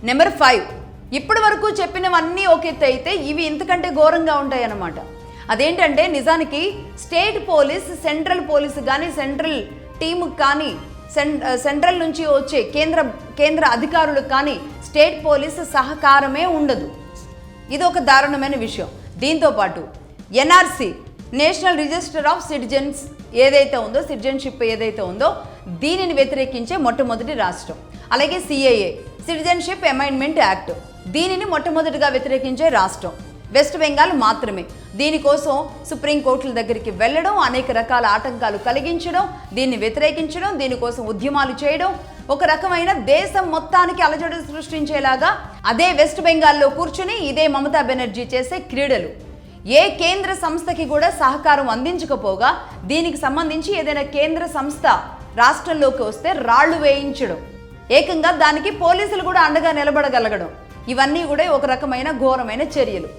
Number 5, ఇప్పటి వరకు చెప్పినవన్నీ ఒక ఎత్తు అయితే ఇవి ఇంతకంటే ఘోరంగా ఉంటాయి అన్నమాట. అదేంటంటే నిజానికి స్టేట్ పోలీస్, సెంట్రల్ పోలీస్ కానీ, సెంట్రల్ టీముకు కానీ, సెంట్రల్ నుంచి వచ్చే కేంద్ర అధికారులకు కానీ స్టేట్ పోలీస్ సహకారమే ఉండదు. ఇది ఒక దారుణమైన విషయం. దీంతోపాటు NRC, national register of citizens ఏదైతే ఉందో, సిటిజన్షిప్ ఏదైతే ఉందో దీనిని వ్యతిరేకించే మొట్టమొదటి రాష్ట్రం. అలాగే సిఏఏ, సిటిజన్షిప్ అమెండ్మెంట్ యాక్ట్, దీనిని మొట్టమొదటిగా వ్యతిరేకించే రాష్ట్రం వెస్ట్ బెంగాల్ మాత్రమే. దీనికోసం సుప్రీంకోర్టుల దగ్గరికి వెళ్ళడం, అనేక రకాల ఆటంకాలు కలిగించడం, దీన్ని వ్యతిరేకించడం, దీనికోసం ఉద్యమాలు చేయడం, ఒక రకమైన దేశం మొత్తానికి అలజడి సృష్టించేలాగా అదే వెస్ట్ బెంగాల్లో కూర్చుని ఇదే మమతా బెనర్జీ చేసే క్రీడలు. ఏ కేంద్ర సంస్థకి కూడా సహకారం అందించకపోగా దీనికి సంబంధించి ఏదైనా కేంద్ర సంస్థ రాష్ట్రంలోకి వస్తే రాళ్లు వేయించడం, ఏకంగా దానికి పోలీసులు కూడా అండగా నిలబడగలగడం, ఇవన్నీ కూడా ఒక రకమైన ఘోరమైన చర్యలు.